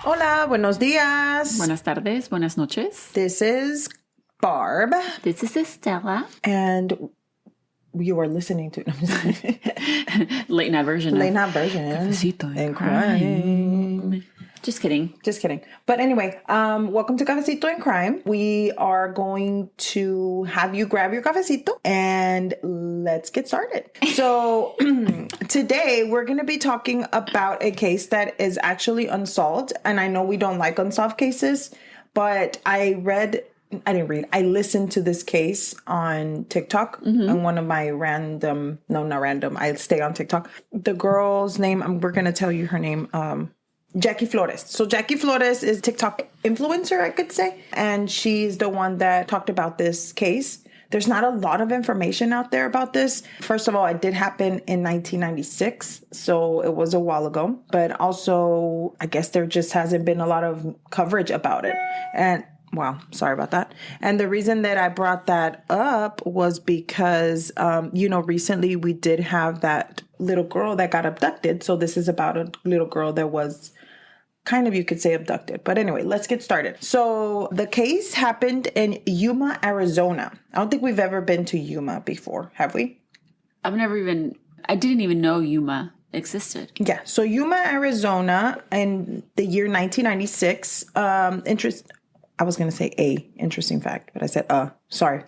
Hola, buenos días. Buenas tardes, buenas noches. This is Barb. This is Estella. And you are listening to Late night version. Cafecito and Crime. Just kidding. Just kidding. But anyway, welcome to Cafecito and Crime. We are going to have you grab your cafecito and let's get started. So today we're going to be talking about a case that is actually unsolved. And I know we don't like unsolved cases, but I listened to this case on TikTok on one of my I stay on TikTok. The girl's name, we're going to tell you her name, Jackie Flores. So Jackie Flores is a TikTok influencer, I could say. And she's the one that talked about this case. There's not a lot of information out there about this. First of all, it did happen in 1996. So it was a while ago. But also, I guess there just hasn't been a lot of coverage about it. And wow, sorry about that. And the reason that I brought that up was because, recently we did have that little girl that got abducted. So this is about a little girl that was kind of, you could say, abducted. But anyway, let's get started. So the case happened in Yuma, Arizona. I don't think we've ever been to Yuma before, have we? I didn't even know Yuma existed. Yeah. So Yuma, Arizona in the year 1996. I was going to say interesting fact, but I said, sorry.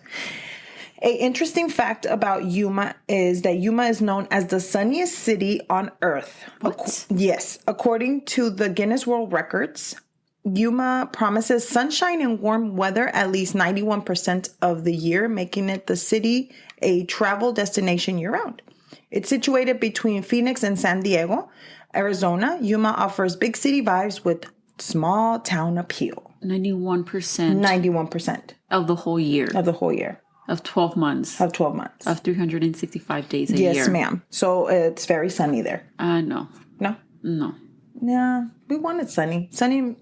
A interesting fact about Yuma is that Yuma is known as the sunniest city on Earth. What? Yes. According to the Guinness World Records, Yuma promises sunshine and warm weather at least 91% of the year, making it the city a travel destination year-round. It's situated between Phoenix and San Diego, Arizona. Yuma offers big city vibes with small town appeal. 91%. 91%. Of the whole year. Of the whole year. Of 12 months. Of 12 months. Of 365 days a year. Yes, ma'am. So it's very sunny there. No. No? No. Yeah, we wanted sunny. Sunny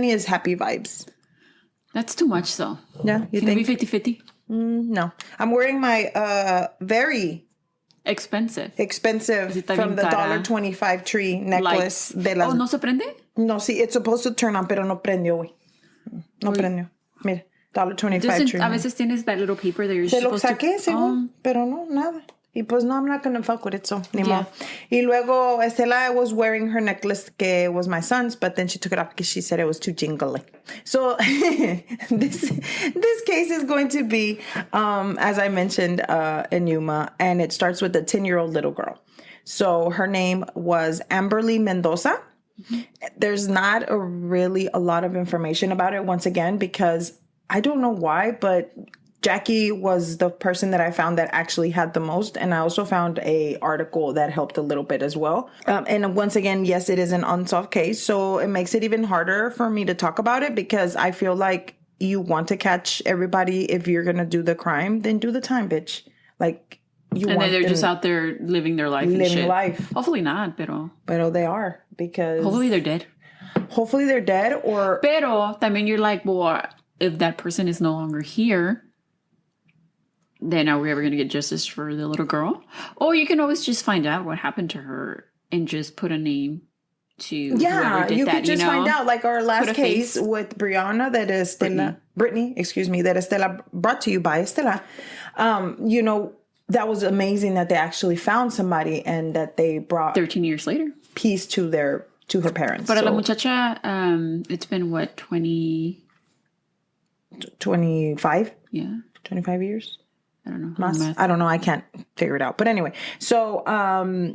is happy vibes. That's too much, though. Yeah, you Can think? it be 50-50? No. I'm wearing my very expensive from the $1.25 tree necklace. Oh, ¿no se prende? No, sí, it's supposed to turn on, pero no prendió, güey. No prendió. Mira, $1.25 tree. A veces tienes that little paper that you're supposed to... Te lo saqué, según, pero no, nada. Y pues no, I'm not going to fuck with it, so ni modo. Y luego, Estela was wearing her necklace, que was my son's, but then she took it off because she said it was too jingly. So this case is going to be, as I mentioned, in Yuma, and it starts with a 10-year-old little girl. So her name was Amberly Mendoza. Mm-hmm. There's not really a lot of information about it, once again, because I don't know why, but Jackie was the person that I found that actually had the most. And I also found a article that helped a little bit as well. And once again, yes, it is an unsolved case. So it makes it even harder for me to talk about it because I feel like you want to catch everybody. If you're going to do the crime, then do the time, bitch. Like you and then they're just out there living their life. Living life. Hopefully not, pero they are, because hopefully they're dead. Or... Pero también you're like, well, if that person is no longer here, then are we ever going to get justice for the little girl? Or you can always just find out what happened to her and just put a name to whoever did that. Could just find out, like our last case with Brianna, that is Brittany, that Estela brought to you by Estela. That was amazing that they actually found somebody and that they brought 13 years later peace to her parents. But la muchacha, it's been what, 25? Yeah. 25 years? I don't know. I don't know. I can't figure it out. But anyway, so,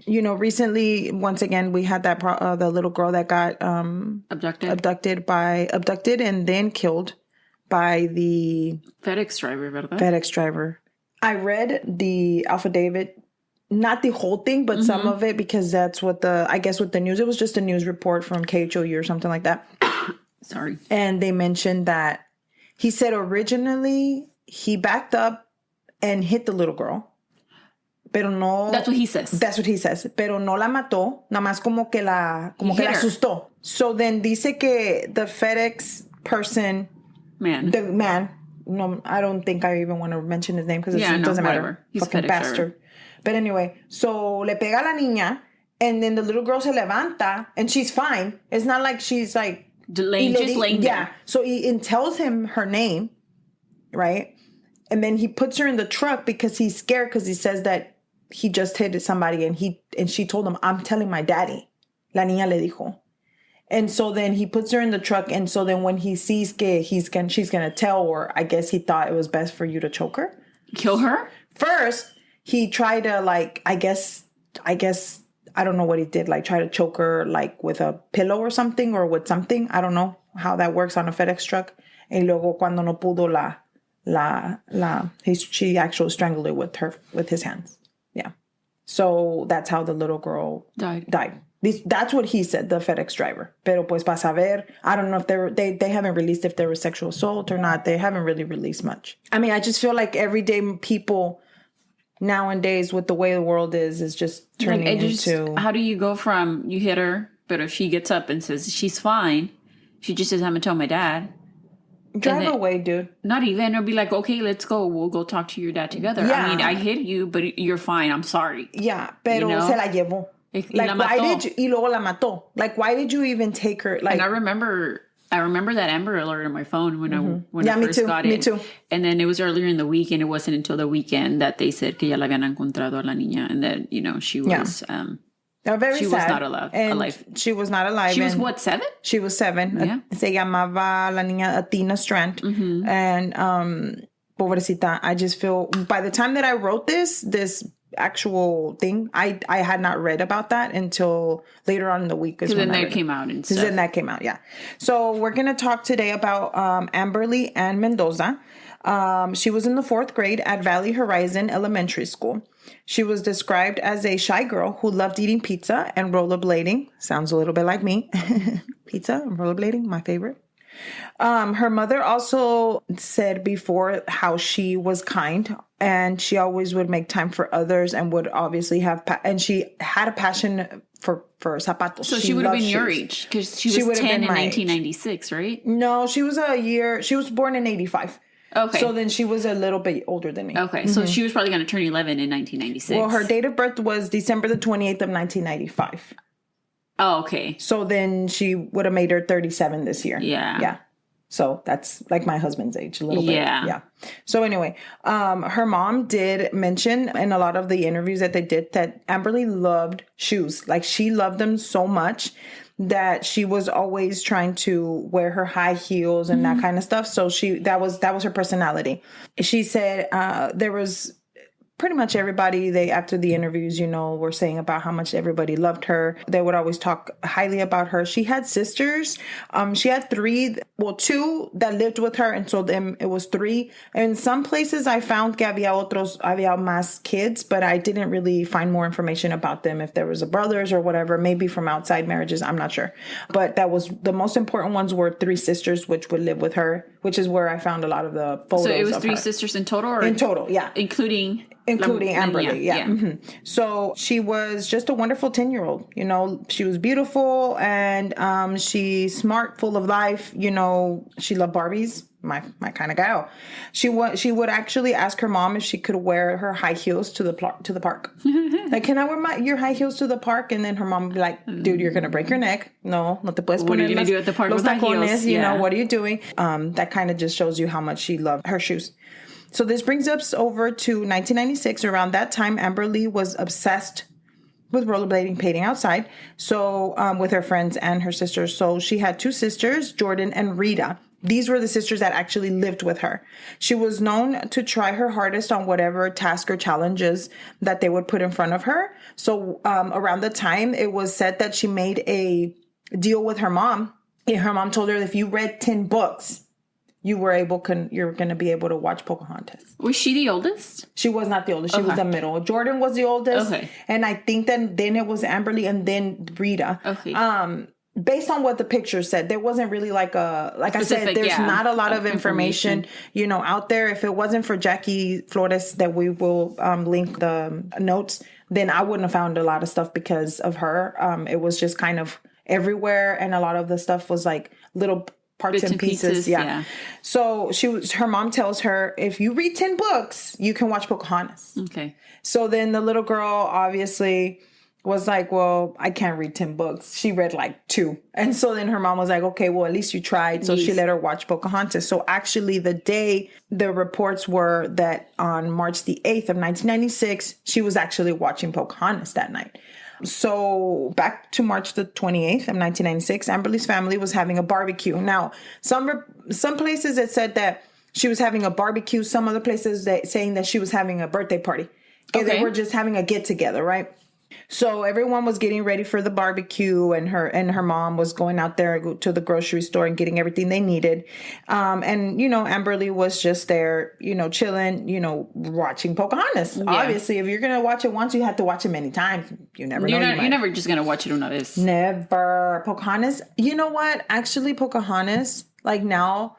recently, once again, we had that the little girl that got abducted and then killed by the FedEx driver, ¿verdad? FedEx driver. I read the affidavit, not the whole thing, but some of it, because that's what with the news, it was just a news report from KHOU or something like that. Sorry. And they mentioned that he said originally he backed up and hit the little girl. Pero no... That's what he says. Pero no la mató. Nada más como que la asustó. So then dice que the FedEx person... The man... No, I don't think I even want to mention his name because it doesn't matter. He's fucking bastard. But anyway, so le pega a la niña and then the little girl se levanta and she's fine. It's not like she's like Just laying there. So he tells him her name, right? And then he puts her in the truck because he's scared because he says that he just hit somebody and she told him, I'm telling my daddy. La niña le dijo. And so then he puts her in the truck. And so then when he sees que she's going to tell, or I guess he thought it was best for you to choke her. Kill her? First, he tried to I guess, I don't know what he did. Like try to choke her like with a pillow or something or with something. I don't know how that works on a FedEx truck. Y luego cuando no pudo she actually strangled her with his hands. Yeah. So that's how the little girl died. That's what he said, the FedEx driver. Pero pues para saber, I don't know if they haven't released if there was sexual assault or not. They haven't really released much. I mean, I just feel like everyday people nowadays with the way the world is just turning into... How do you go from you hit her, but if she gets up and says she's fine, she just says, I'm going to tell my dad. Drive away, dude. Not even. Or be like, okay, let's go. We'll go talk to your dad together. Yeah. I mean, I hit you, but you're fine. I'm sorry. Yeah, pero se la llevó. Like, why did you... Y luego la mató. Like, why did you even take her... Like, and I remember that Amber Alert on my phone when I first got it. Me too. And then it was earlier in the week, and it wasn't until the weekend that they said que ya la habían encontrado a la niña, and that, she was... very she sad. Was not alive. She was not alive. She was what, 7? She was 7. Yeah. Se llamaba la niña Athena Strand. Mm-hmm. And pobrecita, I just feel... By the time that I wrote this actual thing, I had not read about that until later on in the week. Because then that came out and stuff. Then that came out, yeah. So we're going to talk today about Amberly Ann Mendoza. She was in the 4th grade at Valley Horizon Elementary School. She was described as a shy girl who loved eating pizza and rollerblading. Sounds a little bit like me. Pizza and rollerblading, my favorite. Her mother also said before how she was kind and she always would make time for others and would obviously and she had a passion for zapatos. So she would have been your age because she was 10 in 1996, right? No, she was born in 85. Okay. So then she was a little bit older than me. Okay. So she was probably going to turn 11 in 1996. Well, her date of birth was December the 28th of 1995. Oh, okay. So then she would have made her 37 this year. Yeah. Yeah. So that's like my husband's age a little bit. Yeah. So anyway, her mom did mention in a lot of the interviews that they did that Amberly loved shoes. Like she loved them so much that she was always trying to wear her high heels and that kind of stuff. So that was her personality. She said there was pretty much everybody, after the interviews, were saying about how much everybody loved her. They would always talk highly about her. She had sisters. She had 2 that lived with her. And so then it was 3. In some places I found que había más kids, but I didn't really find more information about them. If there was a brothers or whatever, maybe from outside marriages, I'm not sure. But that was the most important ones were 3 sisters, which would live with her, which is where I found a lot of the photos. So it was 3 sisters in total? Or in total, yeah. Including Amberly, yeah. Mm-hmm. So she was just a wonderful 10-year-old. She was beautiful and she's smart, full of life. She loved Barbies, my kind of gal. She would actually ask her mom if she could wear her high heels to the park. Like, can I wear your high heels to the park? And then her mom would be like, dude, you're gonna break your neck. No te puedes poner. What are you gonna do at the park with high heels? What are you doing? That kind of just shows you how much she loved her shoes. So this brings us over to 1996. Around that time, Amberly was obsessed with rollerblading, painting outside. So with her friends and her sisters. So she had 2 sisters, Jordan and Rita. These were the sisters that actually lived with her. She was known to try her hardest on whatever task or challenges that they would put in front of her. So around the time, it was said that she made a deal with her mom. And her mom told her, if you read 10 books, you're going to be able to watch Pocahontas. Was she the oldest? She was not the oldest. She was the middle. Jordan was the oldest. Okay. And I think that then it was Amberly and then Rita. Okay. Based on what the picture said, there wasn't really like I said, there's not a lot of information, out there. If it wasn't for Jackie Flores, that we will link the notes, then I wouldn't have found a lot of stuff because of her. It was just kind of everywhere. And a lot of the stuff was like little parts and pieces. Yeah. So her mom tells her, if you read 10 books, you can watch Pocahontas. Okay. So then the little girl, obviously, was like, well, I can't read 10 books. She read like 2. And so then her mom was like, okay, well, at least you tried. So she let her watch Pocahontas. So actually the reports were that on March the 8th of 1996, she was actually watching Pocahontas that night. So back to March the 28th of 1996, Amberly's family was having a barbecue. Now, some places it said that she was having a barbecue. Some other places saying that she was having a birthday party. Okay. They were just having a get together, right? So everyone was getting ready for the barbecue, and her mom was going out there to the grocery store and getting everything they needed. And, Amberly was just there, chilling, watching Pocahontas. Yeah. Obviously, if you're going to watch it once, you have to watch it many times. You never know. You're never just going to watch it una vez. Never. Pocahontas. You know what? Actually, Pocahontas, like now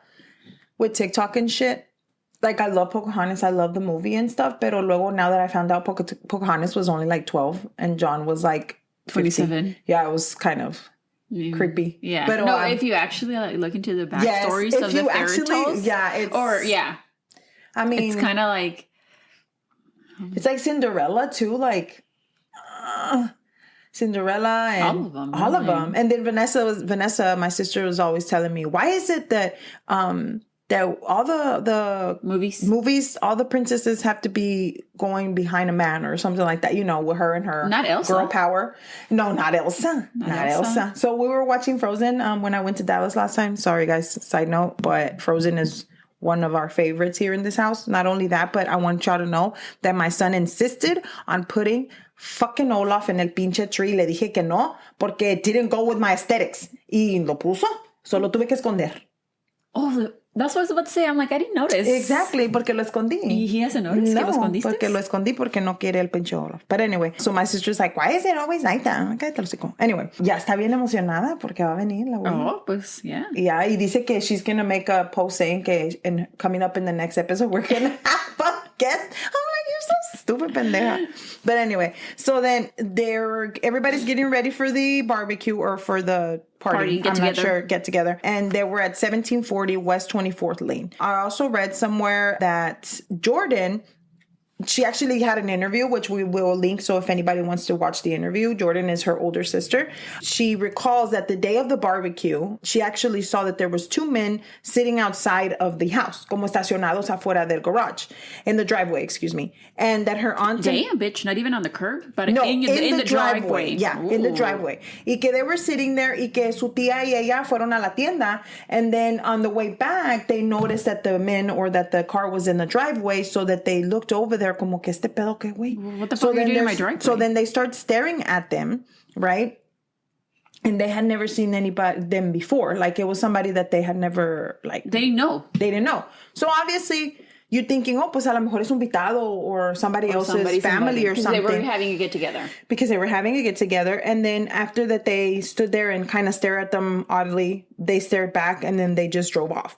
with TikTok and shit, like, I love Pocahontas. I love the movie and stuff. Pero luego, now that I found out Pocahontas was only like 12 and John was like 27. Yeah, it was kind of creepy. Yeah. But if you actually look into the backstories of the fairy tales. Yeah. I mean, it's kind of like. It's like Cinderella too. Like, Cinderella and all of them. And then Vanessa, my sister, was always telling me, why is it that all the movies, all the princesses have to be going behind a man or something like that, with her and her not Elsa. Girl power. No, not Elsa. Not Elsa. So we were watching Frozen when I went to Dallas last time. Sorry, guys, side note, but Frozen is one of our favorites here in this house. Not only that, but I want y'all to know that my son insisted on putting fucking Olaf in el pinche tree. Le dije que no, porque it didn't go with my aesthetics. Y lo puso. Solo tuve que esconder. Oh, that's what I was about to say. I'm like, I didn't notice. Exactly, porque lo escondí. He hasn't noticed que lo escondiste? Porque lo escondí porque no quiere el pinche Olaf. But anyway, so my sister's like, why is it always like that? Cállate el hocico. Anyway, ya está bien emocionada porque va a venir la güey. Oh, pues, yeah. Yeah, y dice que she's going to make a post saying que coming up in the next episode, we're going to have a guest. I'm like, you're so stupid, pendeja. But anyway, so then everybody's getting ready for the barbecue or for the party. Not sure, get together. And they were at 1740 West 24th Lane. I also read somewhere that Jordan, she actually had an interview, which we will link. So if anybody wants to watch the interview, Jordan is her older sister. She recalls that the day of the barbecue, she actually saw that there was 2 men sitting outside of the house, como estacionados afuera del garage, in the driveway, excuse me. And that her aunt... Damn, bitch, not even on the curb, but in the driveway. Yeah, ooh. In the driveway. Y que they were sitting there y que su tía y ella fueron a la tienda. And then on the way back, they noticed that the car was in the driveway, so that they looked over there como que este pedo que güey. What the fuck are you doing in my driveway? So then they start staring at them, right? And they had never seen them before. Like, it was somebody that they had never, like... They didn't know. So obviously, you're thinking, oh, pues a lo mejor es un invitado or somebody else's family or something. Because they were having a get-together. And then after that, they stood there and kind of stared at them oddly. They stared back and then they just drove off.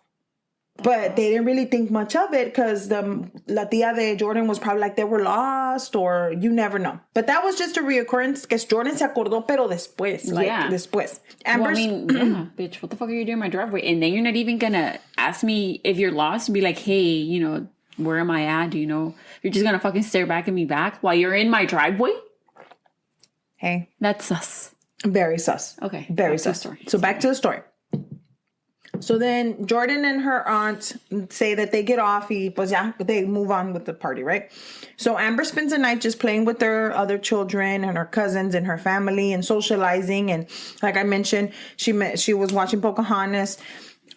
But they didn't really think much of it because la tía de Jordan was probably like they were lost, or you never know. But that was just a reoccurrence because Jordan se acordó, pero después. Después. Bitch, what the fuck are you doing in my driveway? And then you're not even going to ask me if you're lost and be like, hey, where am I at? Do you know? You're just going to fucking stare back at me back while you're in my driveway? Hey. That's sus. Very sus. Okay. Very sus. So back to the story. So then Jordan and her aunt say that they get off y pues ya, they move on with the party, right? So Amber spends the night just playing with their other children and her cousins and her family and socializing. And like I mentioned, she was watching Pocahontas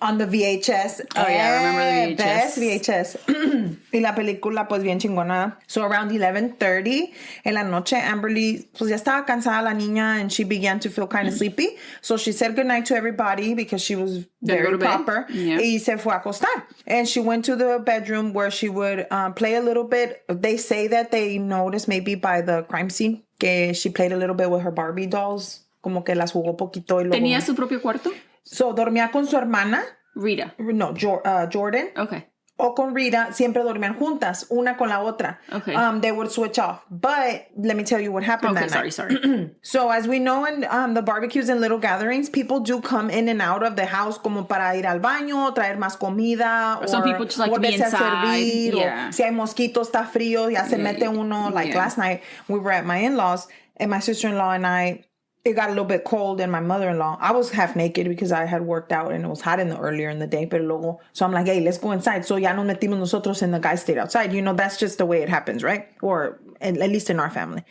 on the VHS. Oh, yeah, I remember the VHS. Best VHS. Y la película, pues, bien chingona. So around 11:30 en la noche, Amberly, pues, ya estaba cansada la niña, and she began to feel kind of sleepy. So she said goodnight to everybody because she was very proper. Yeah. Y se fue a acostar. And she went to the bedroom where she would play a little bit. They say that they noticed maybe by the crime scene que she played a little bit with her Barbie dolls. Como que las jugó poquito y luego... ¿Tenía su propio cuarto? So, dormía con su hermana. Rita. No, Jordan. Okay. O con Rita, siempre dormían juntas, una con la otra. Okay. They would switch off. But let me tell you what happened that night. Sorry. So, as we know in the barbecues and little gatherings, people do come in and out of the house como para ir al baño, traer más comida. Or some people just like to be inside. Servir, yeah. Si hay mosquitos, está frío, ya se mete uno. Like last night, we were at my in-laws. and my sister-in-law and I, it got a little bit cold, and my mother-in-law, I was half naked because I had worked out and it was hot earlier in the day, pero luego, so I'm like, hey, let's go inside. So ya nos metimos nosotros and the guy stayed outside. That's just the way it happens, right? Or at least in our family.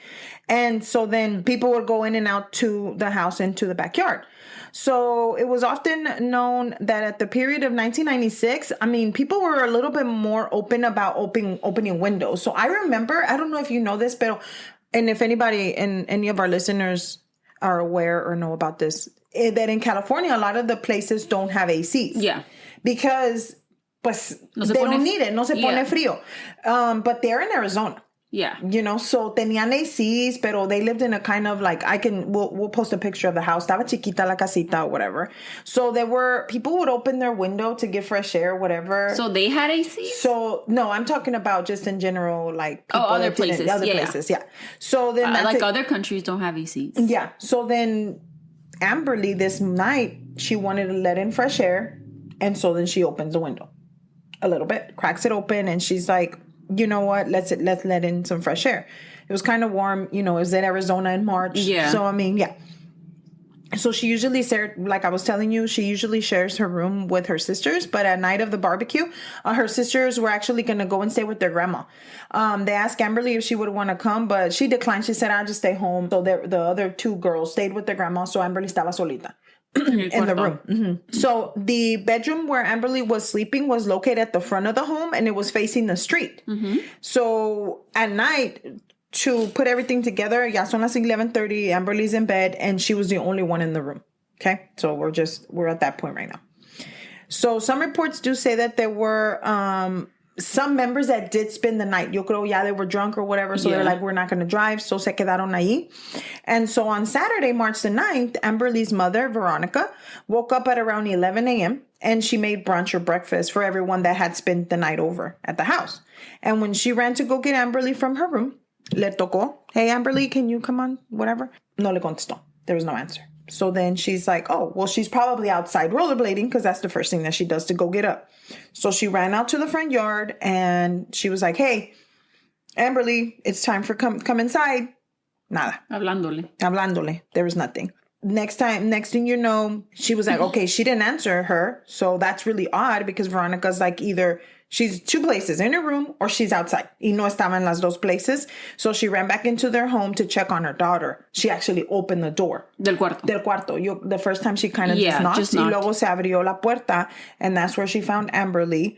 And so then people would go in and out to the house and to the backyard. So it was often known that at the period of 1996, people were a little bit more open about opening windows. So I remember, I don't know if you know this, and if anybody and any of our listeners are aware or know about this, that in California, a lot of the places don't have ACs. Yeah. Because they don't need it. No se pone frío. But they're in Arizona. Yeah. So tenían ACs, pero they lived in a kind of like, we'll post a picture of the house. Estaba chiquita la casita or whatever. So people would open their window to get fresh air, whatever. So they had ACs? So, no, I'm talking about just in general, like people other places. Yeah. So then other countries don't have ACs. Yeah. So then Amberly this night, she wanted to let in fresh air. And so then she opens the window a little bit, cracks it open, and she's like, you know what? Let's let in some fresh air. It was kind of warm. It was in Arizona in March. Yeah. So, yeah. So she usually like I was telling you, she usually shares her room with her sisters. But at night of the barbecue, her sisters were actually going to go and stay with their grandma. They asked Amberly if she would want to come, but she declined. She said, I'll just stay home. So the other two girls stayed with their grandma. So Amberly estaba solita. In the room. Mm-hmm. So the bedroom where Amberly was sleeping was located at the front of the home, and it was facing the street. Mm-hmm. So at night, to put everything together, ya son las 11:30, Amberly's in bed, and she was the only one in the room. Okay, so we're at that point right now. So some reports do say that there were some members that did spend the night. Yo creo ya they were drunk or whatever, so they're like, we're not going to drive, so se quedaron ahí. And so on Saturday, March the 9th, Amberly's mother, Veronica, woke up at around 11 a.m. and she made brunch or breakfast for everyone that had spent the night over at the house. And when she ran to go get Amberly from her room, le tocó, hey, Amberly, can you come on, whatever? No le contestó. There was no answer. So then she's like, oh, well, she's probably outside rollerblading because that's the first thing that she does to go get up. So she ran out to the front yard and she was like, hey, Amberly, it's time for come inside. Nada. Hablándole. There was nothing. Next thing you know, she was like, okay, she didn't answer her. So that's really odd because Veronica's like either she's two places, in her room or she's outside. Y no estaba en las dos places. So she ran back into their home to check on her daughter. She actually opened the door. Del cuarto. The first time she kind of just knocked. Y luego se abrió la puerta. And that's where she found Amberly.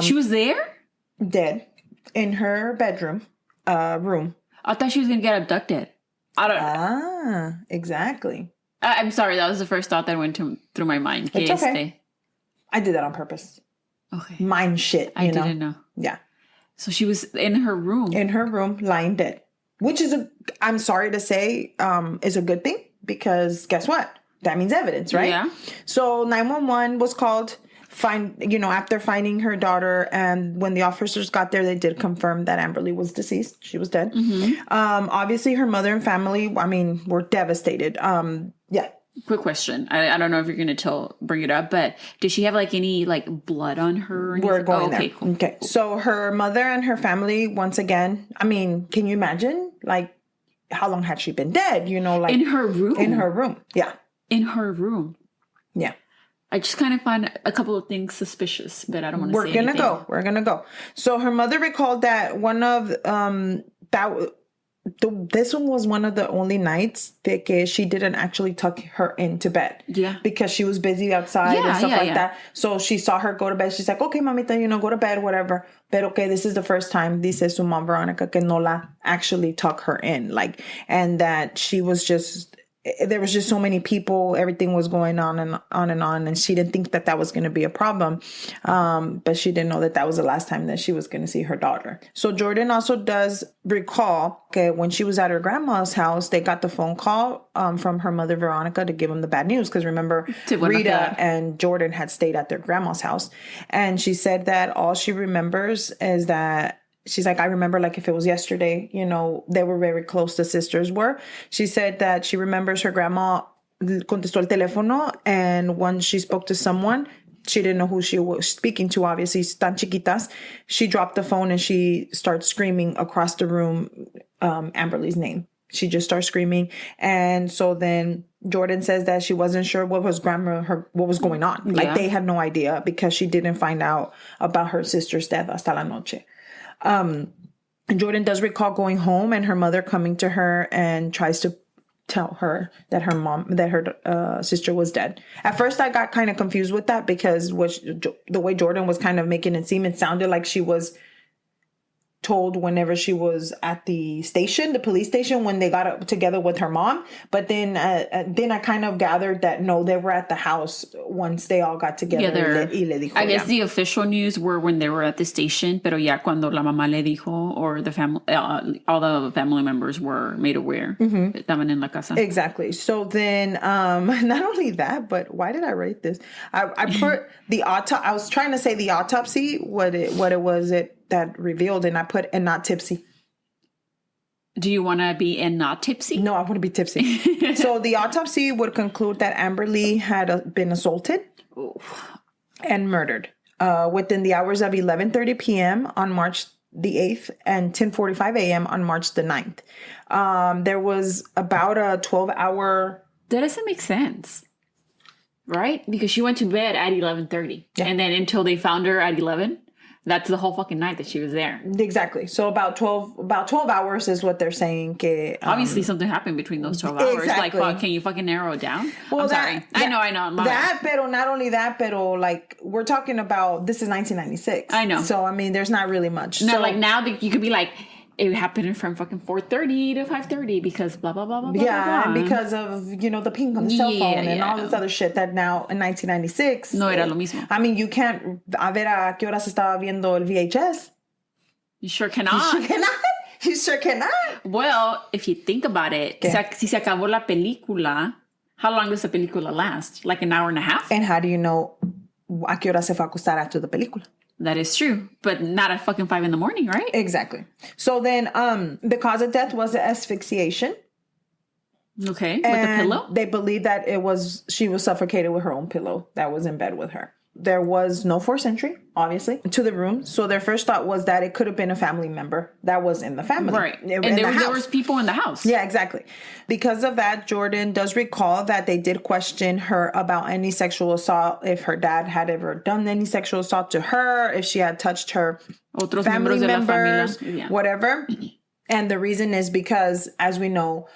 She was there? Dead. In her bedroom. Room. I thought she was going to get abducted. I don't know. Exactly. I'm sorry. That was the first thought that went through my mind. It's okay. I did that on purpose. Okay. Mind shit, I didn't know. Yeah. So she was in her room. In her room, lying dead. Which is, I'm sorry to say, is a good thing. Because guess what? That means evidence, right? Yeah. So 911 was called, after finding her daughter. And when the officers got there, they did confirm that Amberly was deceased. She was dead. Mm-hmm. Obviously, her mother and family, were devastated. Yeah. Quick question. I don't know if you're going to bring it up, but did she have any blood on her? We're going there. Okay, cool. Okay. So her mother and her family, once again, can you imagine how long had she been dead? In her room. In her room. Yeah. In her room. Yeah. I just kind of find a couple of things suspicious, but I don't want to say anything. We're going to go. So her mother recalled that one of this one was one of the only nights that she didn't actually tuck her into bed. Yeah. Because she was busy outside and stuff like that. So she saw her go to bed. She's like, okay, mamita, go to bed, whatever. But okay, this is the first time, dice su mom Veronica, que no la actually tuck her in. And that she was just, there was just so many people, everything was going on and on and on. And she didn't think that was going to be a problem. But she didn't know that was the last time that she was going to see her daughter. So Jordan also does recall, when she was at her grandma's house, they got the phone call from her mother, Veronica, to give them the bad news. Because remember, Rita and Jordan had stayed at their grandma's house. And she said that all she remembers is that she's like, I remember if it was yesterday, they were very close, the sisters were. She said that she remembers her grandma contestó el teléfono, and when she spoke to someone, she didn't know who she was speaking to, obviously, tan chiquitas. She dropped the phone and she started screaming across the room Amberly's name. She just starts screaming. And so then Jordan says that she wasn't sure what was going on. Yeah. Like they had no idea because she didn't find out about her sister's death hasta la noche. Jordan does recall going home and her mother coming to her and tries to tell her that her sister was dead. At first, I got kind of confused with that because the way Jordan was kind of making it seem, it sounded like she was told whenever she was at the police station, when they got up together with her mom. But then I kind of gathered that no, they were at the house once they all got together. I guess the official news were when they were at the station, pero ya cuando la mamá le dijo, or the family, all the family members were made aware. Estaban en la casa. Exactly. So then, not only that, but why did I write this? I put the autopsy. I was trying to say the autopsy, what it was that revealed, and I put and not tipsy. Do you want to be and not tipsy? No, I want to be tipsy. So the autopsy would conclude that Amberly had been assaulted and murdered within the hours of 11:30 p.m. on March the 8th and 10:45 a.m. on March the 9th. There was about a 12-hour... That doesn't make sense, right? Because she went to bed at 11:30, and then until they found her at 11. That's the whole fucking night that she was there. Exactly. So about 12 hours is what they're saying. Obviously something happened between those 12 hours. Exactly. Like, can you fucking narrow it down? Well, I'm sorry. I know. Pero not only that, pero like we're talking about, this is 1996. I know. So, I mean, there's not really much. No, like now you could be like, it happened from fucking 4:30 to 5:30 because blah, blah, blah, blah, yeah, blah, blah. because of, the ping on the cell phone and all this other shit that now in 1996. No era lo mismo. I mean, you can't, a ver a qué horas estaba viendo el VHS. You sure cannot. You sure cannot. Well, if you think about it, si se acabó la película, how long does the película last? Like an hour and a half? And how do you know a qué hora se fue a acostar after the película? That is true, but not at fucking 5 a.m, right? Exactly. So then, the cause of death was asphyxiation. Okay, with and the pillow? They believe that she was suffocated with her own pillow that was in bed with her. There was no forced entry, obviously, to the room. So their first thought was that it could have been a family member that was in the family. Right. And there was people in the house. Yeah, exactly. Because of that, Jordan does recall that they did question her about any sexual assault, if her dad had ever done any sexual assault to her, if she had touched her Otros family members, yeah. whatever. And the reason is because, as we know,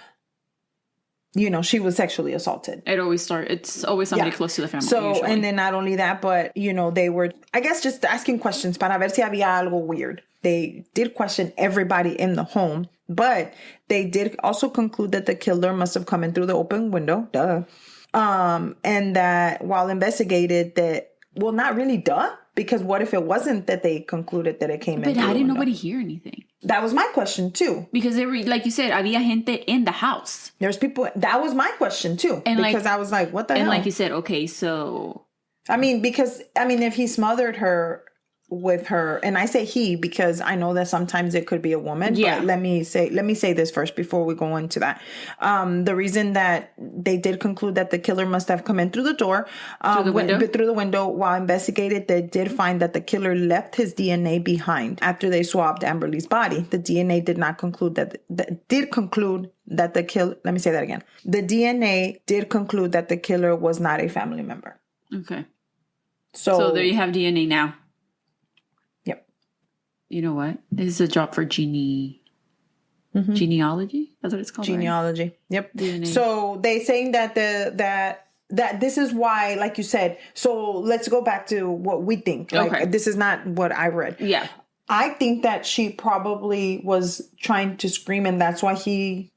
she was sexually assaulted. It's always somebody close to the family. So, usually. and then not only that, but, they were, I guess, just asking questions para ver si había algo weird. They did question everybody in the home, but they did also conclude that the killer must have come in through the open window. Duh. And that while investigated not really duh, because what if it wasn't that they concluded that it came in through the window? But how did nobody hear anything? That was my question too. Because they were, like you said, había gente in the house. There's people. That was my question too. And because I was like, what the hell? And like you said, okay, so. I mean, if he smothered her with her, and I say he because I know that sometimes it could be a woman. Yeah. But let me say this first before we go into that. The reason that they did conclude that the killer must have come in through the door, through the window, while investigated, they did find that the killer left his DNA behind after they swabbed Amberly's body. The DNA did not conclude that the killer. Let me say that again. The DNA did conclude that the killer was not a family member. Okay. So there you have DNA now. Yep. You know what? This is a job for genealogy. That's what it's called. Genealogy. Right? Yep. DNA. So they saying that that this is why, like you said. So let's go back to what we think. Like, this is not what I read. Yeah. I think that she probably was trying to scream, and that's why he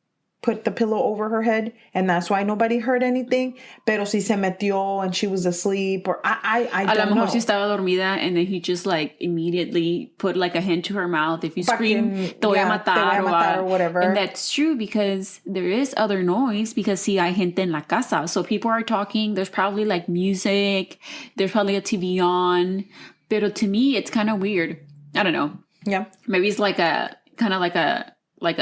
put the pillow over her head, and that's why nobody heard anything. Pero si se metió and she was asleep, or I don't know. A lo mejor si estaba dormida, and then he just like immediately put like a hand to her mouth. If you scream, te voy a matar, or whatever. And that's true because there is other noise because si hay gente en la casa. So people are talking. There's probably like music. There's probably a TV on. Pero to me, it's kind of weird. I don't know. Yeah. Maybe it's like a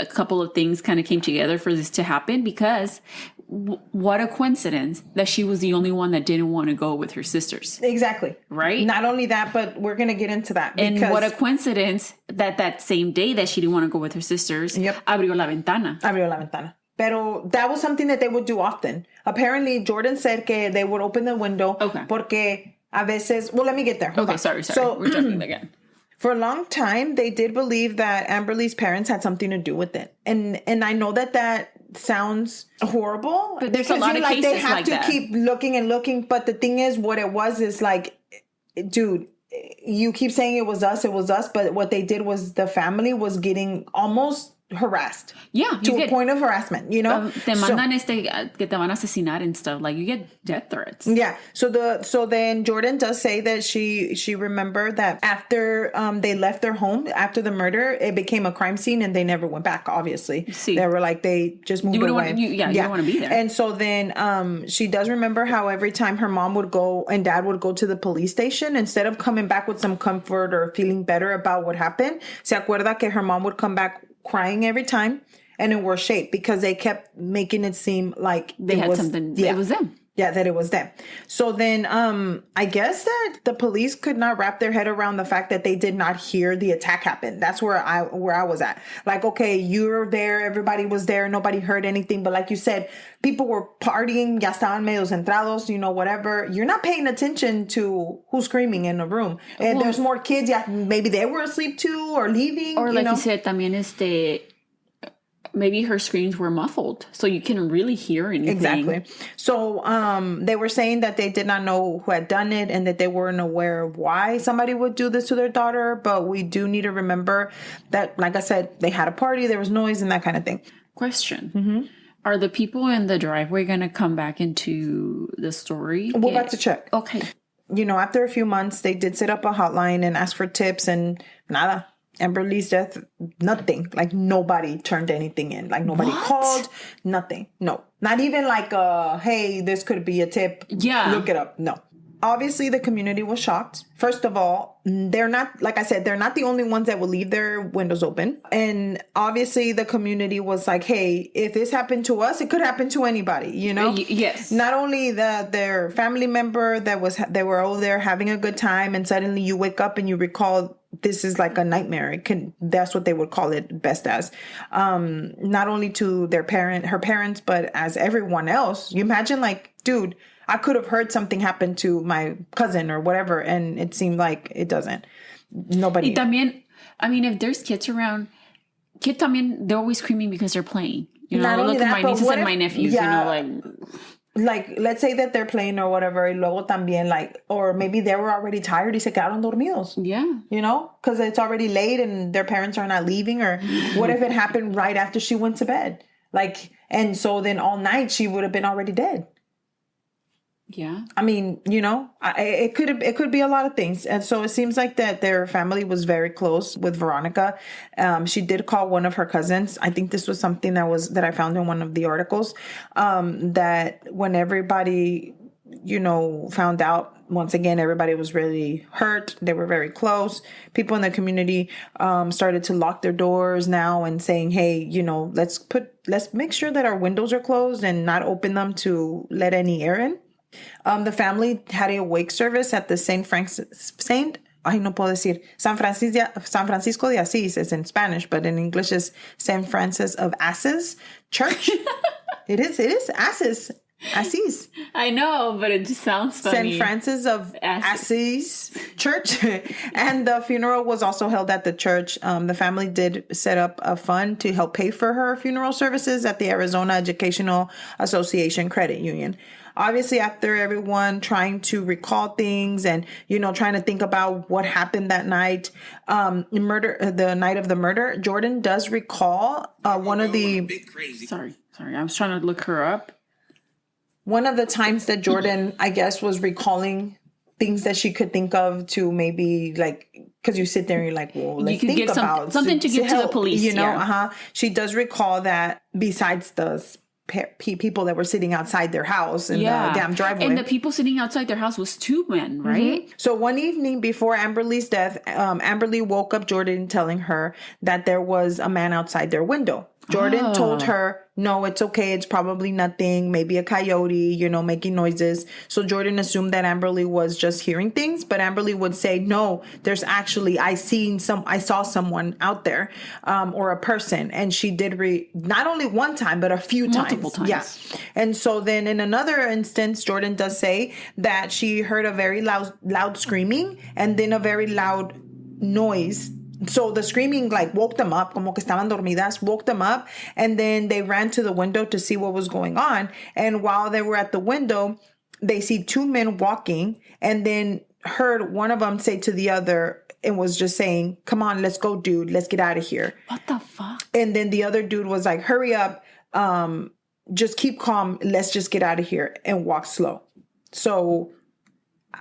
couple of things kind of came together for this to happen because what a coincidence that she was the only one that didn't want to go with her sisters. Exactly. Right? Not only that, but we're going to get into that. And what a coincidence that same day that she didn't want to go with her sisters, abrió la ventana. Abrió la ventana. Pero that was something that they would do often. Apparently, Jordan said que they would open the window. Okay. Porque a veces... Well, let me get there. Hold on. Sorry. So, we're jumping again. For a long time, they did believe that Amberly's parents had something to do with it. And I know that sounds horrible. But there's a lot of cases they have like to that. keep looking and looking. But the thing is, what it was is like, dude, you keep saying it was us. But what they did was the family was getting almost harassed. Yeah. To a point of harassment, you know? Te mandan que te van a asesinar and stuff. Like, you get death threats. Yeah. So then Jordan does say that she remembered that after they left their home, after the murder, it became a crime scene and they never went back, obviously. See. They were like, they just moved away. You don't want to be there. And so then she does remember how every time her mom would go and dad would go to the police station, instead of coming back with some comfort or feeling better about what happened, se acuerda que her mom would come back crying every time and in worse shape because they kept making it seem like they had something. It was them. Yeah, that it was them. So then I guess that the police could not wrap their head around the fact that they did not hear the attack happen. That's where I was at. Like, okay, you're there, everybody was there, nobody heard anything. But like you said, people were partying, ya estaban medio centrados, you know, whatever. You're not paying attention to who's screaming in the room. And there's more kids, yeah, maybe they were asleep too or leaving. Or like you said, también maybe her screams were muffled, so you couldn't really hear anything. Exactly. So they were saying that they did not know who had done it and that they weren't aware of why somebody would do this to their daughter. But we do need to remember that, like I said, they had a party, there was noise and that kind of thing. Question. Mm-hmm. Are the people in the driveway going to come back into the story? We're about to check. Okay. You know, after a few months, they did set up a hotline and ask for tips and nada. Amberly's death, nothing. Like, nobody turned anything in. Like, nobody called, nothing. No. Not even like, hey, this could be a tip. Yeah. Look it up. No. Obviously, the community was shocked. First of all, they're not, like I said, they're not the only ones that will leave their windows open. And obviously, the community was like, hey, if this happened to us, it could happen to anybody, you know? Yes. Not only their family member they were over there having a good time, and suddenly you wake up and you recall this is like a nightmare. That's what they would call it best as. Not only to her parents, but as everyone else. You imagine, like, dude, I could have heard something happen to my cousin or whatever, and it seemed like it doesn't. Nobody. Y también, I mean, if there's kids around, también, they're always screaming because they're playing. You know, look at my nieces and my nephews, you know, like, let's say that they're playing or whatever, y luego también, like, or maybe they were already tired y se quedaron dormidos. Yeah. You know, because it's already late and their parents are not leaving. Or what if it happened right after she went to bed? Like, and so then all night she would have been already dead. Yeah. I mean, you know, it could be a lot of things. And so it seems like that their family was very close with Veronica. She did call one of her cousins. I think this was something that I found in one of the articles, that when everybody, you know, found out, once again, everybody was really hurt. They were very close. People in the community started to lock their doors now and saying, hey, you know, let's make sure that our windows are closed and not open them to let any air in. The family had a wake service at the San Francisco de Asís is in Spanish, but in English is San Francis of Asís Church. It is Asís. I know, but it just sounds funny. San Francis of Asís Church. And the funeral was also held at the church. The family did set up a fund to help pay for her funeral services at the Arizona Educational Association Credit Union. Obviously, after everyone trying to recall things and, you know, trying to think about what happened that night, the night of the murder, Jordan does recall one of the... Sorry. I was trying to look her up. One of the times that Jordan, I guess, was recalling things that she could think of to maybe, like, because you sit there and you're like, well, let's think about something to give to the police. You know, She does recall that besides the people that were sitting outside their house in the damn driveway. And the people sitting outside their house was two men, right? Mm-hmm. So one evening before Amberly's death, Amberly woke up Jordan telling her that there was a man outside their window. Jordan told her, no, it's okay. It's probably nothing. Maybe a coyote, making noises. So Jordan assumed that Amberly was just hearing things, but Amberly would say, no, there's actually, I saw someone out there, or a person. And she did not only one time, but a few Multiple times. Yeah. And so then in another instance, Jordan does say that she heard a very loud screaming and then a very loud noise. So the screaming woke them up, como que estaban dormidas, woke them up, and then they ran to the window to see what was going on. And while they were at the window, they see two men walking, and then heard one of them say to the other, and was just saying, come on, let's go, dude, let's get out of here. What the fuck? And then the other dude was like, hurry up, just keep calm, let's just get out of here, and walk slow. So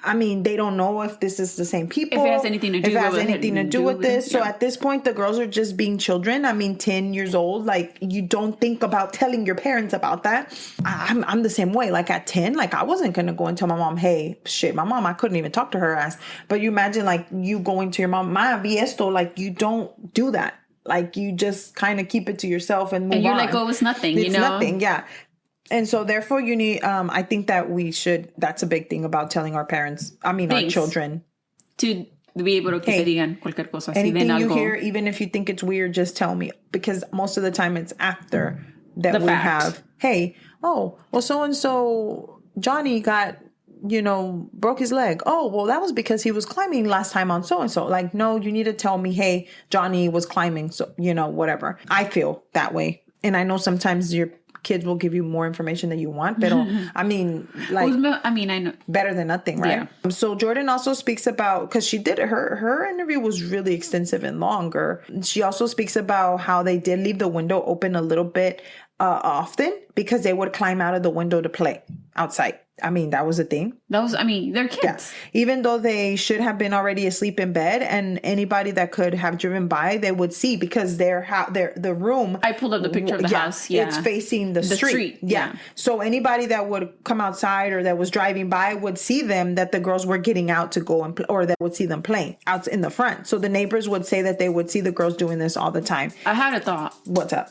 they don't know if this is the same people. If it has anything to do with this. Yeah. So at this point, the girls are just being children. 10 years old. You don't think about telling your parents about that. I'm the same way. At 10, I wasn't going to go and tell my mom, hey, shit, my mom, I couldn't even talk to her ass. But you imagine you going to your mom, ma, vi esto, you don't do that. You just kind of keep it to yourself and move on. And you're like, oh, it's nothing, It's nothing, yeah. And so therefore you need, I think that that's a big thing about telling our parents, our children. To be able to que te digan cualquier cosa. Anything you hear, even if you think it's weird, just tell me. Because most of the time it's after that we have, hey, oh, well, so-and-so Johnny got, broke his leg. Oh, well, that was because he was climbing last time on so-and-so. No, you need to tell me, hey, Johnny was climbing. So, whatever. I feel that way. And I know sometimes your kids will give you more information than you want, but I know better than nothing, right? Yeah. So Jordan also speaks about, because she did her interview was really extensive and longer. She also speaks about how they did leave the window open a little bit often because they would climb out of the window to play outside. That was a thing. They're kids. Yeah. Even though they should have been already asleep in bed, and anybody that could have driven by, they would see, because the room. I pulled up the picture of the house. Yeah. It's facing the street. Yeah. So anybody that would come outside or that was driving by would see them, that the girls were getting out to go and or that would see them playing out in the front. So the neighbors would say that they would see the girls doing this all the time. I had a thought. What's up?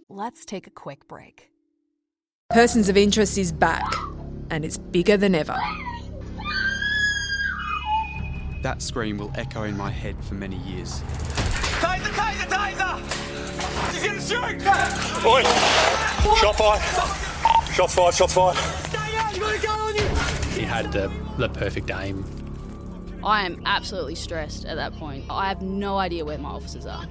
Let's take a quick break. Persons of Interest is back, and it's bigger than ever. That scream will echo in my head for many years. Taser! Taser! He's gonna shoot! Oi! Shot fired! Shots fired, shots fired. Stay out, you gotta go on you! He had the perfect aim. I am absolutely stressed at that point. I have no idea where my officers are.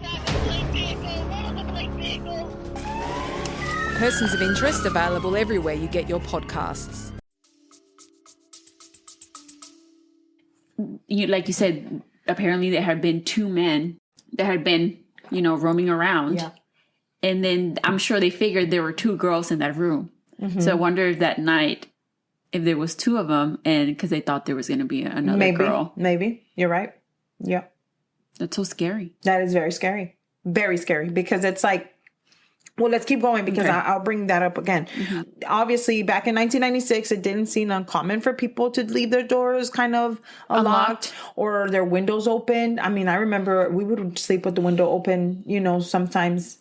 Persons of Interest available everywhere you get your podcasts. Like you said, apparently there had been two men that had been, roaming around. Yeah. And then I'm sure they figured there were two girls in that room. Mm-hmm. So I wonder if that night, if there was two of them, and because they thought there was going to be another girl. Maybe. You're right. Yeah. That's so scary. That is very scary. Very scary, because it's well, let's keep going, because I'll bring that up again. Mm-hmm. Obviously, back in 1996, it didn't seem uncommon for people to leave their doors kind of unlocked or their windows open. I remember we would sleep with the window open, sometimes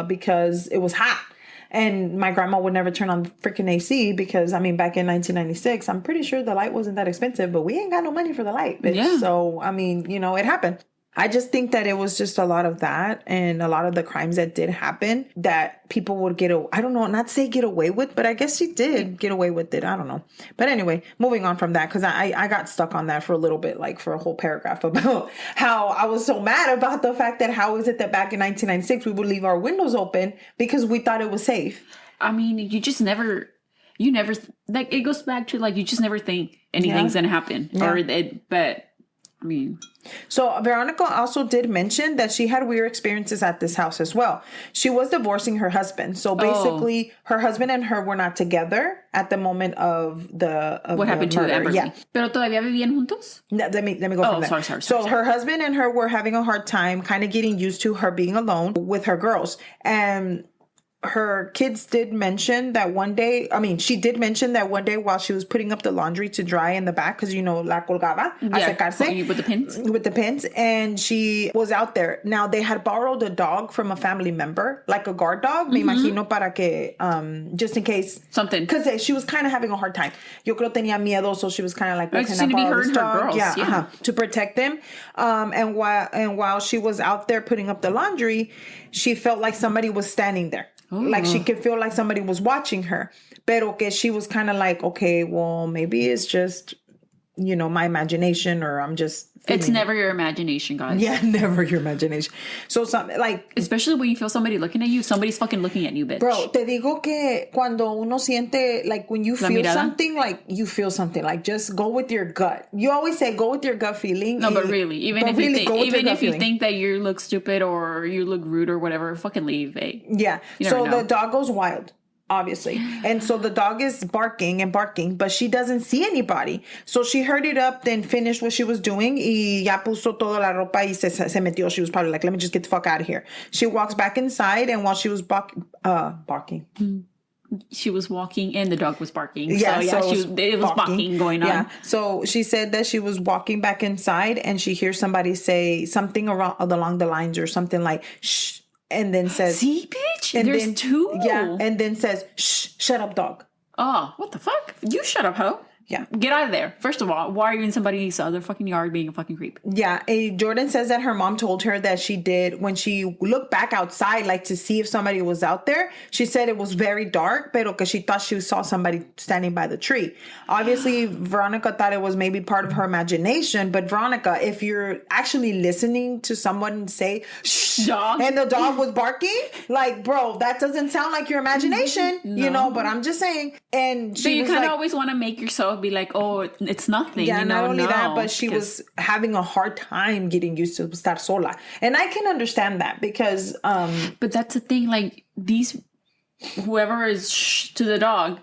because it was hot. And my grandma would never turn on the freaking AC because, back in 1996, I'm pretty sure the light wasn't that expensive, but we ain't got no money for the light, bitch. Yeah. So, it happened. I just think that it was just a lot of that, and a lot of the crimes that did happen that people would get away with, but I guess she did get away with it. I don't know. But anyway, moving on from that, because I got stuck on that for a little bit, for a whole paragraph about how I was so mad about the fact that how is it that back in 1996 we would leave our windows open because we thought it was safe. You just never, it goes back to you just never think anything's going to happen. Yeah. So Veronica also did mention that she had weird experiences at this house as well. She was divorcing her husband. So basically her husband and her were not together at the moment of what happened to Amberly. Yeah. Pero todavía vivían juntos? Let me go from there. Sorry. Her husband and her were having a hard time kind of getting used to her being alone with her girls. And her kids did mention that one day, she did mention that one day while she was putting up the laundry to dry in the back, because, la colgaba a secarse. With the pins. With the pins. And she was out there. Now, they had borrowed a dog from a family member, like a guard dog, me imagino, para que, just in case. Something. Because she was kind of having a hard time. Yo creo tenía miedo, so she was kind of like, It seemed to be hurting her girls. Yeah. To protect them. And while she was out there putting up the laundry, she felt like somebody was standing there. Ooh. Like she could feel like somebody was watching her. Pero que she was kind of like, okay, well, maybe it's just, my imagination, or I'm just It's never your imagination, guys. Yeah, never your imagination. So, especially when you feel somebody looking at you, somebody's fucking looking at you, bitch. Bro, te digo que cuando uno siente, like, when you feel something, like, you feel something, like, just go with your gut. You always say go with your gut feeling. No, but really, even if you think that you look stupid or you look rude or whatever, fucking leave, eh? Yeah. So the dog goes wild. Obviously. And so the dog is barking and barking, but she doesn't see anybody. So she hurried up, then finished what she was doing, y ya puso toda la ropa y se metió. She was probably like, let me just get the fuck out of here. She walks back inside, and while she was barking. She was walking and the dog was barking. Yeah, it was barking going on. Yeah. So she said that she was walking back inside, and she hears somebody say something along the lines or something like, shh. And then says, see, bitch, there's two. Yeah. And then says, shh, shut up, dog. Oh, what the fuck? You shut up, ho. Yeah. Get out of there. First of all, why are you in somebody's other fucking yard being a fucking creep? Yeah. Jordan says that her mom told her that she did, when she looked back outside, like to see if somebody was out there, she said it was very dark, pero que she thought she saw somebody standing by the tree. Obviously, Veronica thought it was maybe part of her imagination, but Veronica, if you're actually listening to someone say, shh, dog, and the dog was barking, like, bro, that doesn't sound like your imagination, but I'm just saying. And so you kind of always want to make yourself be like, oh, it's nothing. Yeah, not only that, but she was having a hard time getting used to estar sola. And I can understand that because... but that's the thing, like, whoever is shh to the dog,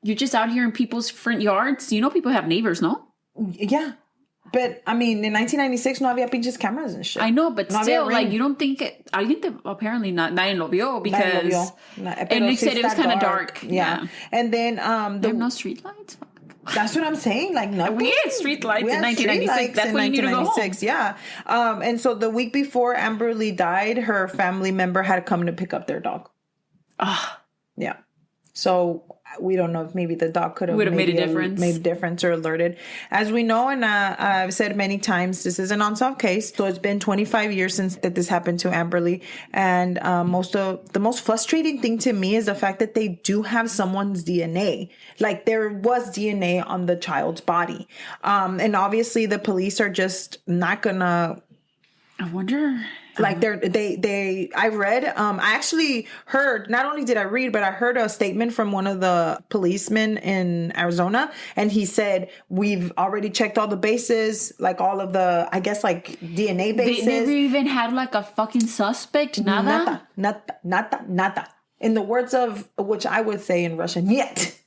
you're just out here in people's front yards. People have neighbors, no? Yeah. But, in 1996, no había pinches cameras and shit. I know, but still, like, you don't think... Alguien apparently nadie lo vio because... And they said it was kind of dark. Yeah. And then... there are no streetlights? That's what I'm saying. Like, nothing. We had streetlights in 1996. That's when you need to go home. Yeah. And so the week before Amberly died, her family member had come to pick up their dog. Yeah. So we don't know if maybe the dog could have made a difference. Made a difference or alerted. As we know, and I've said many times, this is an unsolved case. So it's been 25 years since that this happened to Amberly. And the most frustrating thing to me is the fact that they do have someone's DNA. Like, there was DNA on the child's body. And obviously the police are just not gonna... I wonder... Like I read, I actually heard, not only did I read, but I heard a statement from one of the policemen in Arizona. And he said, we've already checked all the bases, like all of the, I guess, like DNA bases. They never even had like a fucking suspect, nada? Nada. In the words of, which I would say in Russian, niet.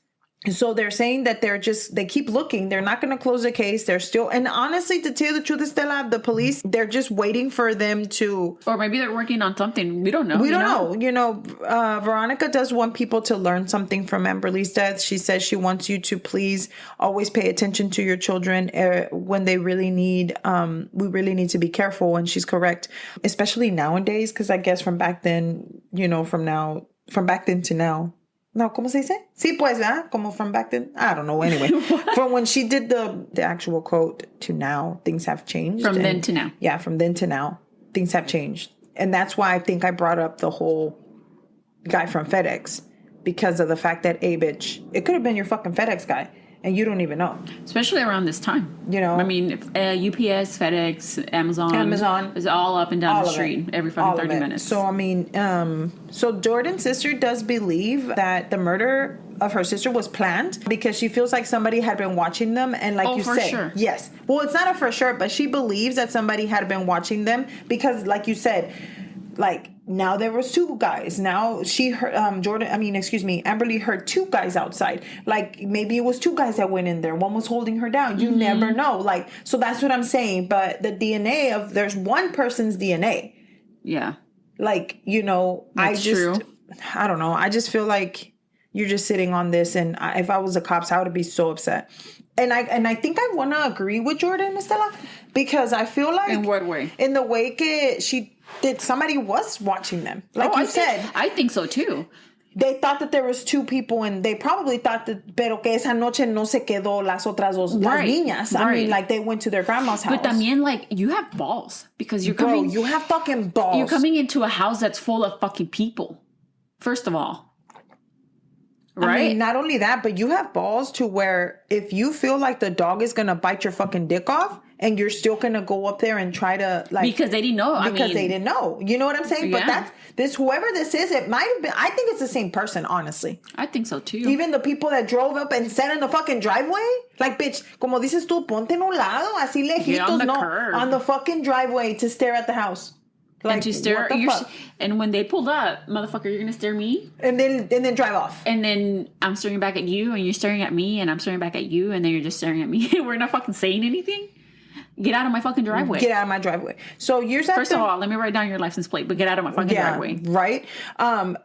So they're saying that they keep looking. They're not going to close the case. They're still, and honestly, to tell you the truth, Estela, the police, they're just waiting for them to. Or maybe they're working on something. We don't know. We don't know. Veronica does want people to learn something from Amberly's death. She says she wants you to please always pay attention to your children when they really need, we really need to be careful. And she's correct, especially nowadays, because I guess from back then, from back then to now. No, ¿cómo se dice? Sí, pues, ¿verdad? Como from back then. I don't know. Anyway, from when she did the actual quote to now, things have changed. From then to now. Yeah, from then to now, things have changed. And that's why I think I brought up the whole guy from FedEx, because of the fact that, bitch, it could have been your fucking FedEx guy. And you don't even know. Especially around this time. I mean, UPS, FedEx, Amazon is all up and down the street every fucking 30 minutes. So, so Jordan's sister does believe that the murder of her sister was planned because she feels like somebody had been watching them. And like you said, sure. Yes. Well, it's not a for sure, but she believes that somebody had been watching them because, like you said, like, now there was two guys. Now she heard, Amberly heard two guys outside. Like, maybe it was two guys that went in there. One was holding her down. You never know. Like, so that's what I'm saying. But the DNA there's one person's DNA. Yeah. Like, That's true. I don't know. I just feel like you're just sitting on this. And if I was the cops, I would be so upset. And I think I want to agree with Jordan, Estela, because I feel like... In what way? In the way that somebody was watching them. Like you said. I think so too. They thought that there was 2 people, and they probably thought that, pero que esa noche no se quedó las otras dos las niñas. I mean, like, they went to their grandma's house. But también, like, you have balls. Because you're Bro, coming... you have fucking balls. You're coming into a house that's full of fucking people. First of all. Right? I mean, not only that, but you have balls to where if you feel like the dog is going to bite your fucking dick off, and you're still going to go up there and try to, like... Because they didn't know. Because they didn't know. You know what I'm saying? Yeah. But whoever this is, it might have been... I think it's the same person, honestly. I think so, too. Even the people that drove up and sat in the fucking driveway. Like, bitch, como dices tú, ponte en un lado, así lejitos, curb. On the fucking driveway to stare at the house. Like, and to stare... what the fuck? And when they pulled up, motherfucker, you're going to stare me? And then drive off. And then I'm staring back at you, and you're staring at me, and I'm staring back at you, and then you're just staring at me. We're not fucking saying anything? Get out of my fucking driveway. Get out of my driveway. So years after... First of all, let me write down your license plate, but get out of my fucking driveway. Right?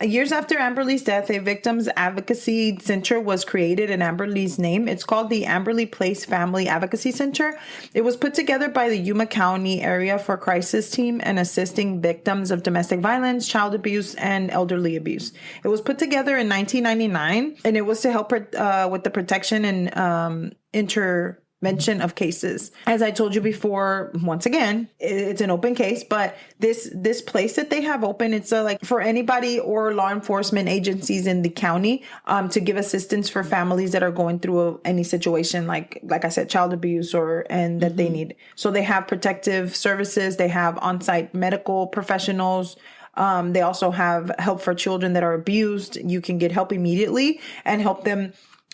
Years after Amberly's death, a victim's advocacy center was created in Amberly's name. It's called the Amberly Place Family Advocacy Center. It was put together by the Yuma County Area for Crisis Team and assisting victims of domestic violence, child abuse, and elderly abuse. It was put together in 1999, and it was to help with the protection and intervention of cases. As I told you before, once again, it's an open case, but this place that they have open, it's like for anybody or law enforcement agencies in the county to give assistance for families that are going through any situation, like I said, child abuse and that they need. So they have protective services, they have on-site medical professionals. They also have help for children that are abused. You can get help immediately and help them,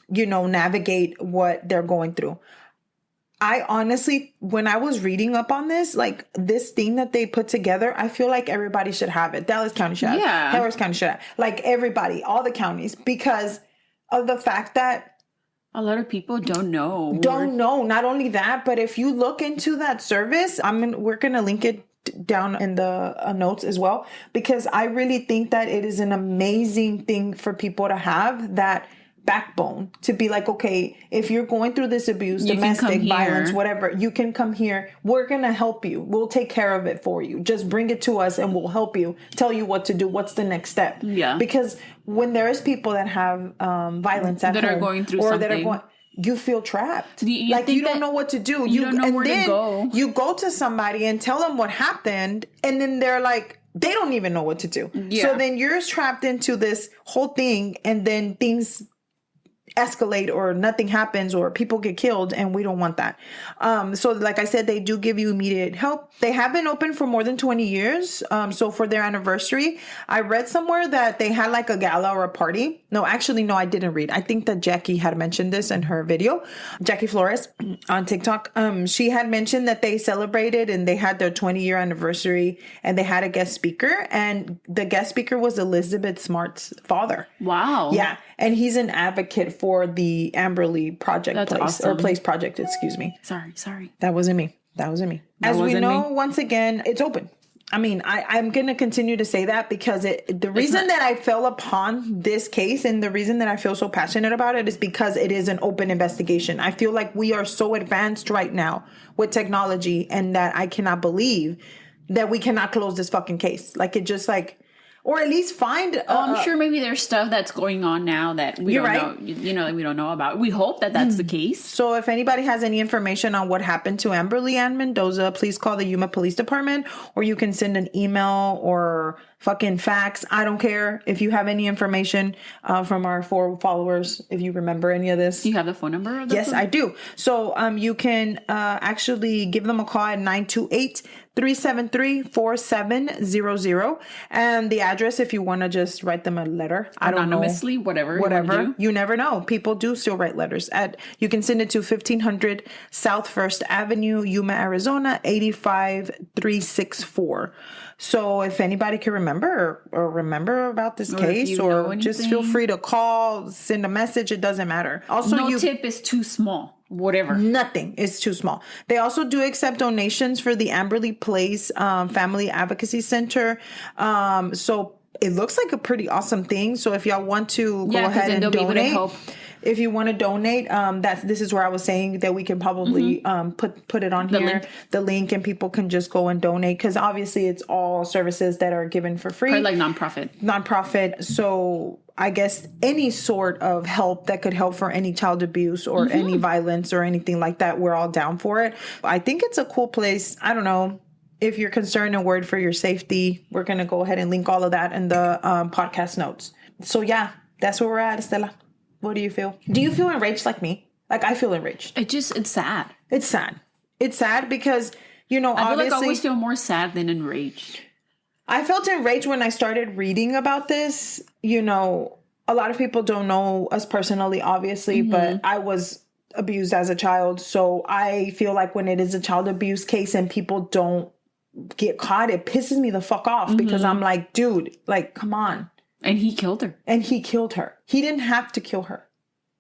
navigate what they're going through. I honestly, when I was reading up on this, like this thing that they put together, I feel like everybody should have it. Dallas County should have it. Harris County should have it. Like everybody, all the counties, because of the fact that a lot of people don't know. Not only that, but if you look into that service, we're going to link it down in the notes as well, because I really think that it is an amazing thing for people to have that backbone to be like, okay, if you're going through this abuse, domestic violence, whatever, you can come here. We're going to help you. We'll take care of it for you. Just bring it to us and we'll help you, tell you what to do. What's the next step? Yeah. Because when there is people that have violence at home are going through or something. That are going, you feel trapped. You don't know what to do. You don't know where to go. You go to somebody and tell them what happened, and then they're like, they don't even know what to do. Yeah. So then you're trapped into this whole thing, and then things escalate or nothing happens or people get killed, and we don't want that. So like I said, they do give you immediate help. They have been open for more than 20 years. So for their anniversary, I read somewhere that they had like a gala or a party. No, I didn't read. I think that Jackie had mentioned this in her video. Jackie Flores on TikTok. She had mentioned that they celebrated and they had their 20-year anniversary, and they had a guest speaker, and the guest speaker was Elizabeth Smart's father. Wow. Yeah. And he's an advocate for the Amberly Project. That's Place. Awesome. Or Place Project, excuse me. Sorry. That wasn't me. As we know, once again, it's open. I mean, I'm going to continue to say that because the reason that I fell upon this case and the reason that I feel so passionate about it is because it is an open investigation. I feel like we are so advanced right now with technology, and that I cannot believe that we cannot close this fucking case. Like, it just like... Or at least find... I'm sure maybe there's stuff that's going on now that we don't know. That we don't know about. We hope that that's the case. So if anybody has any information on what happened to Amberly Ann Mendoza, please call the Yuma Police Department, or you can send an email or fucking fax. I don't care if you have any information from our 4 followers, if you remember any of this. Do you have the phone number? Yes, I do. So you can actually give them a call at 928-373-4700. And the address, if you want to just write them a letter. Anonymously, whatever. You never know. People do still write letters. You can send it to 1500 South 1st Avenue, Yuma, Arizona, 85364. So if anybody can remember about this case, or just feel free to call, send a message. It doesn't matter. Also, no tip is too small. Whatever. Nothing is too small. They also do accept donations for the Amberly Place Family Advocacy Center. So it looks like a pretty awesome thing. So if y'all want to go ahead and they'll be able to donate, help. if you want to donate, this is where I was saying that we can probably put it on here, the link, and people can just go and donate, because obviously it's all services that are given for free, like nonprofit. So I guess any sort of help that could help for any child abuse or any violence or anything like that, we're all down for it. I think it's a cool place. I don't know. If you're concerned and worried for your safety, we're going to go ahead and link all of that in the podcast notes. So yeah, that's where we're at, Estela. What do you feel? Do you feel enraged like me? Like, I feel enraged. It's sad. It's sad. It's sad because, you know, I feel obviously, like I always feel more sad than enraged. I felt enraged when I started reading about this. You know, a lot of people don't know us personally, obviously, but I was abused as a child. So I feel like when it is a child abuse case and people don't get caught, it pisses me the fuck off, because I'm like, dude, like, come on. And he killed her. He didn't have to kill her.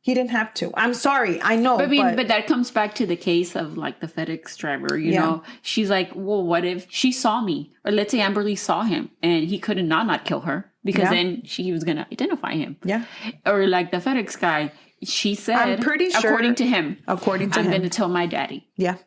He didn't have to. I'm sorry. I know. But but that comes back to the case of like the FedEx driver, you know, she's like, well, what if she saw me? Or let's say Amberly saw him and he could not kill her, because then he was going to identify him. Yeah. Or like the FedEx guy, she said, I'm pretty sure, according to him, I'm going to tell my daddy. Yeah.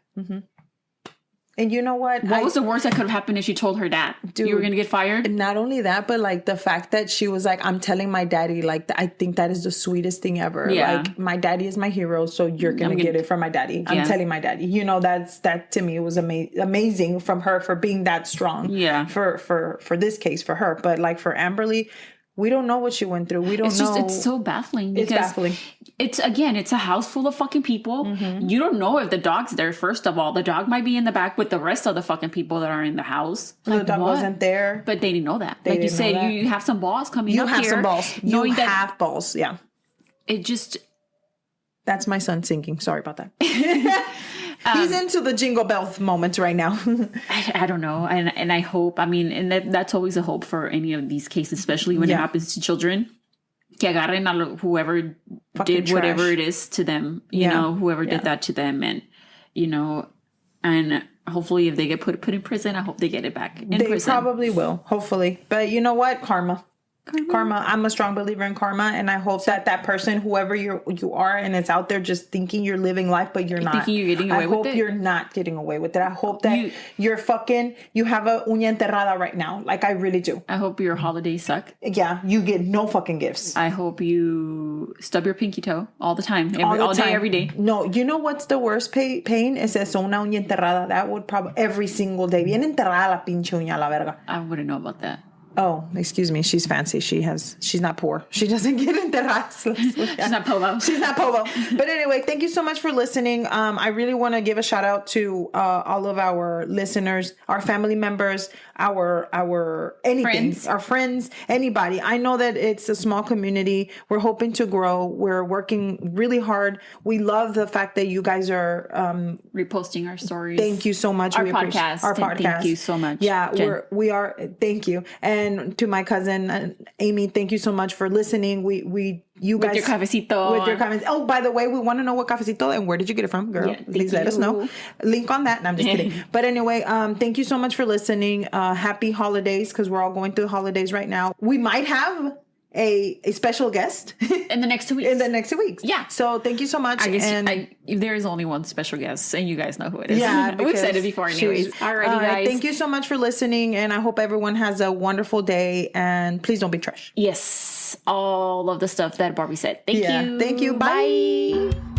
And you know what? What was the worst that could have happened if she told her dad? Dude, you were going to get fired? Not only that, but like the fact that she was like, I'm telling my daddy, like, I think that is the sweetest thing ever. Yeah. Like, my daddy is my hero, so you're going to get it from my daddy. I'm telling my daddy. You know, that to me was amazing from her for being that strong. Yeah. For this case, for her. But like for Amberly, we don't know what she went through. We don't know. It's so baffling. It's baffling. It's a house full of fucking people. You don't know if the dog's there. First of all, the dog might be in the back with the rest of the fucking people that are in the house. Like, the dog wasn't there. But they didn't know that. Like you said, you have some balls coming up here. You have some balls. You have balls. Yeah. It just... That's my son singing. Sorry about that. He's into the jingle bell moment right now. I don't know. And I hope, I mean, and that's always a hope for any of these cases, especially when it happens to children. Que agarren a whoever did whatever it is to them, you know, whoever did that to them. And, you know, and hopefully if they get put in prison, I hope they get it back in prison. They probably will, hopefully. But you know what? Karma. I'm a strong believer in karma, and I hope that person, whoever you are, and it's out there just thinking you're living life, but you're not. Thinking you're getting away with it. I hope you're not getting away with it. I hope that you have a uña enterrada right now. Like, I really do. I hope your holidays suck. Yeah, you get no fucking gifts. I hope you stub your pinky toe all the time. All day, every day. No, you know what's the worst pain? Es eso, una uña enterrada. That would probably every single day. Bien enterrada la pinche uña, la verga. I wouldn't know about that. Oh, excuse me. She's fancy. She's not poor. She doesn't get enterradas. She's not povo. She's not povo. But anyway, thank you so much for listening. I really want to give a shout out to all of our listeners, our family members, our anything, our friends, anybody. I know that it's a small community. We're hoping to grow. We're working really hard. We love the fact that you guys are reposting our stories. Thank you so much. Our podcast. Thank you so much. Yeah, Jen. we are. Thank you. And to my cousin Amy, thank you so much for listening. You guys with your cafecito. With your comments. Oh, by the way, we want to know what cafecito and where did you get it from, girl? Yeah, please let us know. Link on that. No, I'm just kidding. But anyway, thank you so much for listening. Happy holidays, because we're all going through holidays right now. We might have a special guest in the next 2 weeks. Yeah. So thank you so much. I guess there is only one special guest, and you guys know who it is. Yeah, we've said it before, anyways. Alrighty, guys. Thank you so much for listening, and I hope everyone has a wonderful day. And please don't be trash. Yes, all of the stuff that Barbie said. Thank you. Thank you. Bye.